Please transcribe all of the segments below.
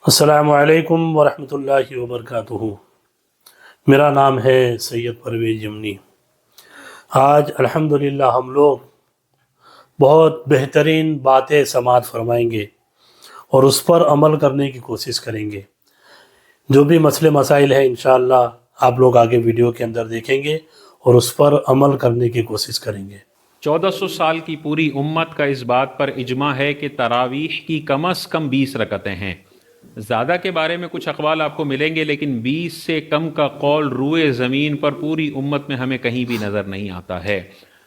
السلام علیکم ورحمۃ اللہ وبرکاتہ۔ میرا نام ہے سید پرویز یمنی۔ آج الحمدللہ ہم لوگ بہت بہترین باتیں سماعت فرمائیں گے اور اس پر عمل کرنے کی کوشش کریں گے۔ جو بھی مسئلے مسائل ہیں انشاءاللہ آپ لوگ آگے ویڈیو کے اندر دیکھیں گے اور اس پر عمل کرنے کی کوشش کریں گے۔ 1400 سال کی پوری امت کا اس بات پر اجماع ہے کہ تراویح کی کم از کم 20 رکعتیں ہیں۔ زیادہ کے بارے میں کچھ اقوال آپ کو ملیں گے، لیکن 20 سے کم کا قول روئے زمین پر پوری امت میں ہمیں کہیں بھی نظر نہیں آتا ہے۔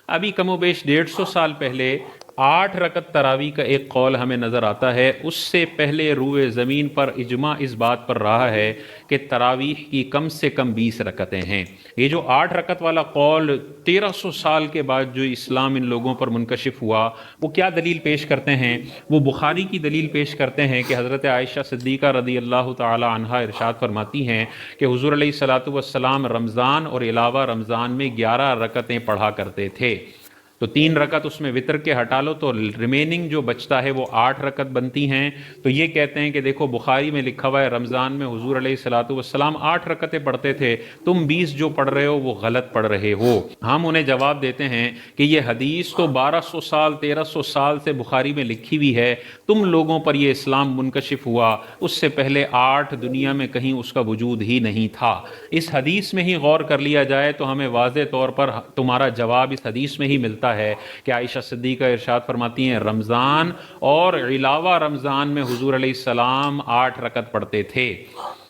ابھی کم و بیش 150 سال پہلے 8 رکعت تراویح کا ایک قول ہمیں نظر آتا ہے۔ اس سے پہلے روئے زمین پر اجماع اس بات پر رہا ہے کہ تراویح کی کم سے کم 20 رکعتیں ہیں۔ یہ جو 8 رکعت والا قول 1300 سال کے بعد جو اسلام ان لوگوں پر منکشف ہوا، وہ کیا دلیل پیش کرتے ہیں؟ وہ بخاری کی دلیل پیش کرتے ہیں کہ حضرت عائشہ صدیقہ رضی اللہ تعالی عنہا ارشاد فرماتی ہیں کہ حضور علیہ الصلوۃ والسلام رمضان اور علاوہ رمضان میں 11 رکعتیں پڑھا کرتے تھے۔ تو 3 رکعت اس میں وطر کے ہٹا لو تو ریمیننگ جو بچتا ہے وہ 8 رکعت بنتی ہیں۔ تو یہ کہتے ہیں کہ دیکھو بخاری میں لکھا ہوا ہے رمضان میں حضور علیہ الصلوۃ والسلام 8 رکعتیں پڑھتے تھے، تم 20 جو پڑھ رہے ہو وہ غلط پڑھ رہے ہو۔ ہم انہیں جواب دیتے ہیں کہ یہ حدیث تو 1200 سال 1300 سال سے بخاری میں لکھی ہوئی ہے، تم لوگوں پر یہ اسلام منکشف ہوا، اس سے پہلے 8 دنیا میں کہیں اس کا وجود ہی نہیں تھا۔ اس حدیث میں ہی غور کر لیا جائے تو ہمیں واضح طور پر تمہارا جواب اس حدیث میں ہی ملتا ہے کہ عائشہ صدیقہ ارشاد فرماتی ہیں رمضان اور علاوہ رمضان میں حضور علیہ السلام 8 رکعت پڑھتے تھے۔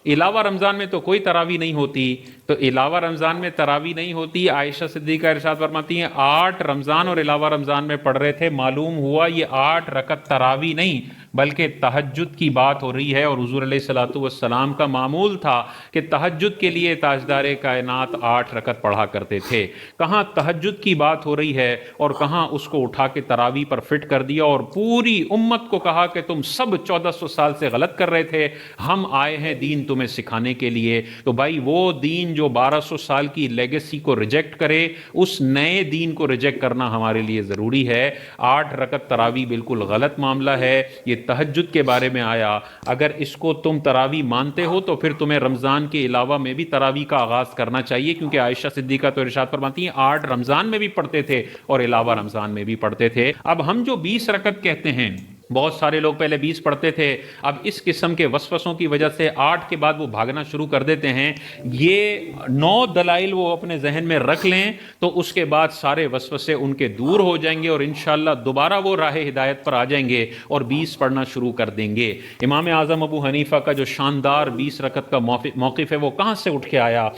علاوہ رمضان میں تو کوئی تراویح نہیں ہوتی، تو علاوہ رمضان میں تراویح نہیں ہوتی، عائشہ صدیقہ ارشاد فرماتی ہیں 8 رمضان اور علاوہ رمضان میں پڑھ رہے تھے۔ معلوم ہوا یہ 8 رکعت تراویح نہیں بلکہ تہجد کی بات ہو رہی ہے، اور حضور علیہ الصلوۃ والسلام کا معمول تھا کہ تہجد کے لیے تاجدار کائنات 8 رکعت پڑھا کرتے تھے۔ کہاں تہجد کی بات ہو رہی ہے اور کہاں اس کو اٹھا کے تراویح پر فٹ کر دیا اور پوری امت کو کہا کہ تم سب 1400 سال سے غلط کر رہے تھے، ہم آئے ہیں دین تمہیں سکھانے کے لیے۔ تو بھائی وہ دین جو 1200 سال کی لیگیسی کو ریجیکٹ کرے، اس نئے دین کو ریجیکٹ کرنا ہمارے لیے ضروری ہے۔ 8 رکعت تراویح بالکل غلط معاملہ ہے، یہ تہجد کے بارے میں آیا۔ اگر اس کو تم تراویح مانتے ہو تو پھر تمہیں رمضان کے علاوہ میں بھی تراویح کا آغاز کرنا چاہیے، کیونکہ عائشہ صدیقہ تو ارشاد فرماتی ہیں 8 رمضان میں بھی پڑھتے تھے اور علاوہ رمضان میں بھی پڑھتے تھے۔ اب ہم جو 20 رکعت کہتے ہیں، بہت سارے لوگ پہلے 20 پڑھتے تھے، اب اس قسم کے وسوسوں کی وجہ سے 8 کے بعد وہ بھاگنا شروع کر دیتے ہیں۔ یہ 9 دلائل وہ اپنے ذہن میں رکھ لیں تو اس کے بعد سارے وسوسے ان کے دور ہو جائیں گے اور انشاءاللہ دوبارہ وہ راہ ہدایت پر آ جائیں گے اور 20 پڑھنا شروع کر دیں گے۔ امام اعظم ابو حنیفہ کا جو شاندار 20 رکعت کا موقف ہے وہ کہاں سے اٹھ کے آیا؟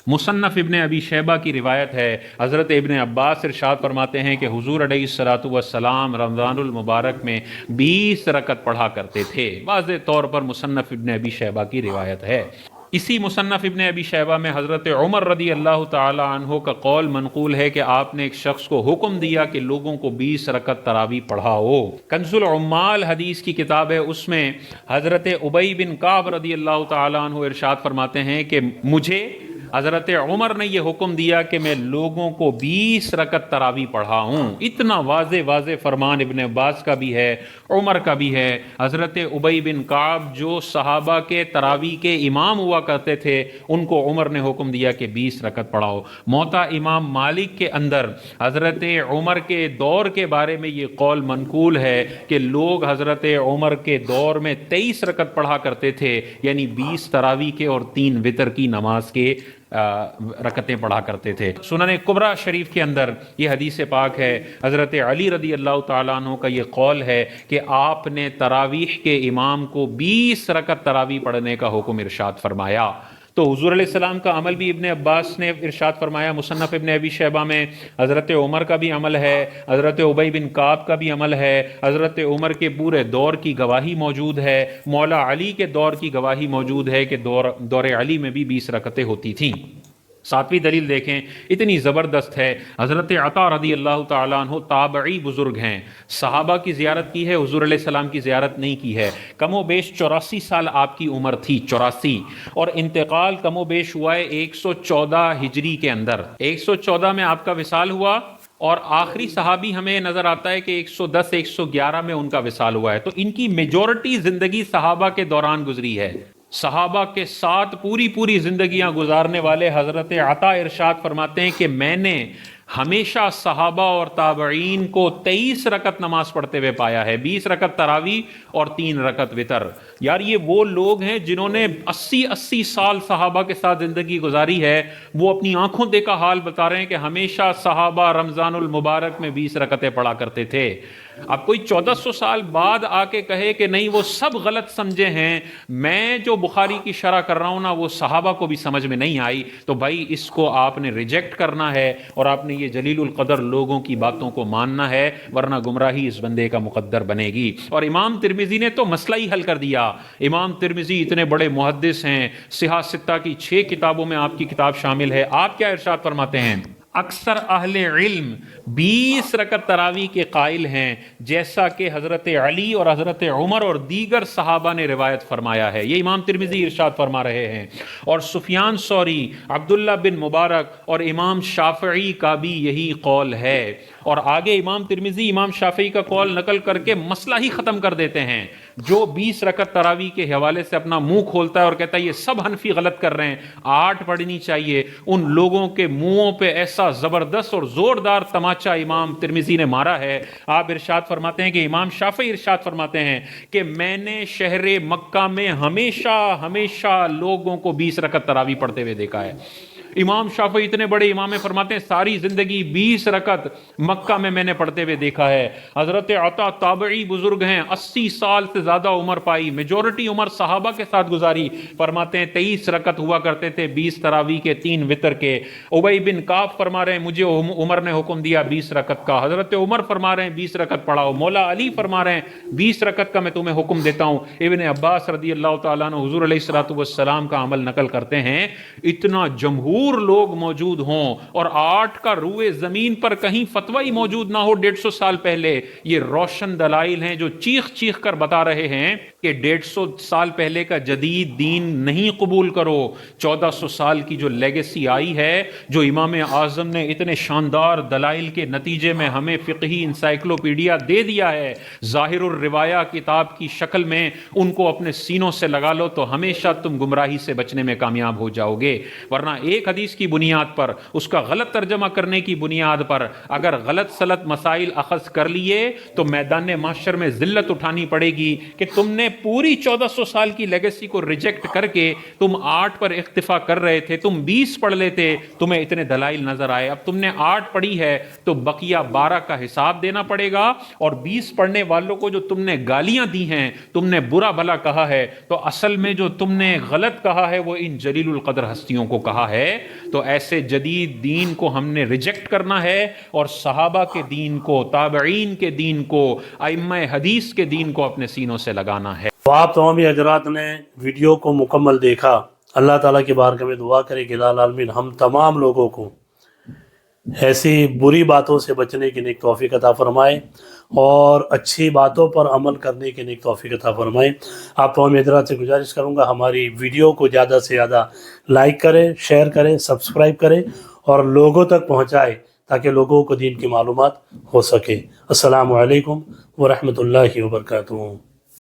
مصنف ابن ابی شیبہ کی روایت ہے، حضرت ابن عباس ارشاد فرماتے ہیں کہ حضور علیہ الصلوۃ والسلام رمضان المبارک میں 20 رکعت پڑھا کرتے تھے۔ واضح طور پر مصنف ابن ابی شیبہ کی روایت ہے۔ اسی مصنف ابن ابی شیبہ میں حضرت عمر رضی اللہ تعالی عنہ کا قول منقول ہے کہ آپ نے ایک شخص کو حکم دیا کہ لوگوں کو 20 رکعت تراویح پڑھاؤ۔ کنز العمال حدیث کی کتاب ہے، اس میں حضرت ابی بن کعب رضی اللہ تعالی عنہ ارشاد فرماتے ہیں کہ مجھے حضرت عمر نے یہ حکم دیا کہ میں لوگوں کو 20 رکعت تراویح پڑھاؤں۔ اتنا واضح فرمان ابن عباس کا بھی ہے، عمر کا بھی ہے۔ حضرت ابی بن کعب جو صحابہ کے تراویح کے امام ہوا کرتے تھے، ان کو عمر نے حکم دیا کہ 20 رکعت پڑھاؤ۔ موطا امام مالک کے اندر حضرت عمر کے دور کے بارے میں یہ قول منقول ہے کہ لوگ حضرت عمر کے دور میں 23 رکعت پڑھا کرتے تھے، یعنی 20 تراویح کے اور 3 وتر کی نماز کے رکعتیں پڑھا کرتے تھے۔ سنن کبریٰ شریف کے اندر یہ حدیث پاک ہے، حضرت علی رضی اللہ تعالیٰ عنہ کا یہ قول ہے کہ آپ نے تراویح کے امام کو 20 رکعت تراویح پڑھنے کا حکم ارشاد فرمایا۔ تو حضور علیہ السلام کا عمل بھی ابن عباس نے ارشاد فرمایا، مصنف ابن ابی شیبہ میں حضرت عمر کا بھی عمل ہے، حضرت ابی بن کعب کا بھی عمل ہے، حضرت عمر کے پورے دور کی گواہی موجود ہے، مولا علی کے دور کی گواہی موجود ہے کہ دور علی میں بھی 20 رکعتیں ہوتی تھیں۔ 7ویں دلیل دیکھیں، اتنی زبردست ہے۔ حضرت عطا رضی اللہ تعالیٰ عنہ تابعی بزرگ ہیں، صحابہ کی زیارت کی ہے، حضور علیہ السلام کی زیارت نہیں کی ہے۔ کم و بیش 84 سال آپ کی عمر تھی، 84، اور انتقال کم و بیش ہوا ہے 114 ہجری کے اندر۔ 114 میں آپ کا وصال ہوا اور آخری صحابی ہمیں نظر آتا ہے کہ 110 111 میں ان کا وصال ہوا ہے. تو ان کی میجورٹی زندگی صحابہ کے دوران گزری ہے. صحابہ کے ساتھ پوری زندگیاں گزارنے والے حضرت عطا ارشاد فرماتے ہیں کہ میں نے ہمیشہ صحابہ اور تابعین کو 23 رکعت نماز پڑھتے ہوئے پایا ہے، 20 رکعت تراویح اور 3 رکعت وتر. یار یہ وہ لوگ ہیں جنہوں نے 80 سال صحابہ کے ساتھ زندگی گزاری ہے. وہ اپنی آنکھوں دیکھا حال بتا رہے ہیں کہ ہمیشہ صحابہ رمضان المبارک میں 20 رکعتیں پڑھا کرتے تھے. اب کوئی 1400 سال بعد آ کے کہے کہ نہیں وہ سب غلط سمجھے ہیں، میں جو بخاری کی شرح کر رہا ہوں نا وہ صحابہ کو بھی سمجھ میں نہیں آئی، تو بھائی اس کو آپ نے ریجیکٹ کرنا ہے اور آپ نے یہ جلیل القدر لوگوں کی باتوں کو ماننا ہے، ورنہ گمراہی اس بندے کا مقدر بنے گی. اور امام ترمذی نے تو مسئلہ ہی حل کر دیا. امام ترمذی اتنے بڑے محدث ہیں، صحاح ستہ کی 6 کتابوں میں آپ کی کتاب شامل ہے. آپ کیا ارشاد فرماتے ہیں؟ اکثر اہل علم 20 رکعت تراویح کے قائل ہیں، جیسا کہ حضرت علی اور حضرت عمر اور دیگر صحابہ نے روایت فرمایا ہے. یہ امام ترمذی ارشاد فرما رہے ہیں. اور سفیان ثوری، عبداللہ بن مبارک اور امام شافعی کا بھی یہی قول ہے. اور آگے امام ترمذی امام شافعی کا قول نقل کر کے مسئلہ ہی ختم کر دیتے ہیں. جو 20 رکعت تراویح کے حوالے سے اپنا منہ کھولتا ہے اور کہتا ہے یہ سب حنفی غلط کر رہے ہیں، 8 پڑھنی چاہیے، ان لوگوں کے منہوں پہ ایسا زبردست اور زوردار تماچا امام ترمذی نے مارا ہے. آپ ارشاد فرماتے ہیں کہ امام شافعی ارشاد فرماتے ہیں کہ میں نے شہر مکہ میں ہمیشہ لوگوں کو 20 رکعت تراویح پڑھتے ہوئے دیکھا ہے. امام شافعی اتنے بڑے امام فرماتے ہیں ساری زندگی 20 رکعت مکہ میں نے پڑھتے ہوئے دیکھا ہے. حضرت عطا تابعی بزرگ ہیں، 80 سال سے زیادہ عمر پائی، میجورٹی عمر صحابہ کے ساتھ گزاری. فرماتے ہیں 23 رکعت ہوا کرتے تھے، 20 تراویح کے 3 وتر کے. ابی بن کعب فرما رہے ہیں مجھے عمر نے حکم دیا 20 رکعت کا. حضرت عمر فرما رہے ہیں 20 رکعت پڑھاؤ. مولا علی فرما رہے ہیں 20 رکعت کا میں تمہیں حکم دیتا ہوں. ابن عباس رضی اللہ تعالیٰ عنہ حضور علیہ الصلوۃ والسلام کا عمل نقل کرتے ہیں. اتنا جمہور لوگ موجود ہوں اور 8 کا روئے زمین پر کہیں فتوی ہی موجود نہ ہو 150 سال پہلے، یہ روشن دلائل ہیں جو چیخ کر بتا رہے ہیں کہ 150 سال پہلے کا جدید دین نہیں قبول کرو. 1400 سال کی جو لیگیسی آئی ہے، جو امام اعظم نے اتنے شاندار دلائل کے نتیجے میں ہمیں فقہی انسائکلوپیڈیا دے دیا ہے ظاہر الروایہ کتاب کی شکل میں، ان کو اپنے سینوں سے لگا لو تو ہمیشہ تم گمراہی سے بچنے میں کامیاب ہو جاؤ گے. ورنہ ایک حدیث کی بنیاد پر، اس کا غلط ترجمہ کرنے کی بنیاد پر اگر غلط سلط مسائل اخذ کر لیے تو میدان محشر میں ذلت اٹھانی پڑے گی کہ تم نے پوری 1400 سال کی لیگیسی کو ریجیکٹ کر کے تم 8 پر اکتفا کر رہے تھے، تم 20 پڑھ لیتے، تمہیں اتنے دلائل نظر آئے. اب تم نے 8 پڑھی ہے تو بقیہ 12 کا حساب دینا پڑے گا. اور 20 پڑھنے والوں کو جو تم نے گالیاں دی ہیں، تم نے برا بھلا کہا ہے، تو اصل میں جو تم نے غلط کہا ہے وہ ان جلیل القدر ہستیوں کو کہا ہے. تو ایسے جدید دین کو ہم نے ریجیکٹ کرنا ہے اور صحابہ کے دین کو، تابعین کے دین کو، ائمہ حدیث کے دین کو اپنے سینوں سے لگانا ہے. تو آپ تمام حضرات نے ویڈیو کو مکمل دیکھا. اللہ تعالیٰ کی بارگاہ میں دعا کرے کہ الہ العالمین ہم تمام لوگوں کو ایسی بری باتوں سے بچنے کی نیک توفیق عطا فرمائے اور اچھی باتوں پر عمل کرنے کی نیک توفیق عطا فرمائے. آپ تمام حضرات سے گزارش کروں گا ہماری ویڈیو کو زیادہ سے زیادہ لائک کریں، شیئر کریں، سبسکرائب کریں اور لوگوں تک پہنچائیں تاکہ لوگوں کو دین کی معلومات ہو سکے. السلام علیکم ورحمۃ اللہ وبرکاتہ.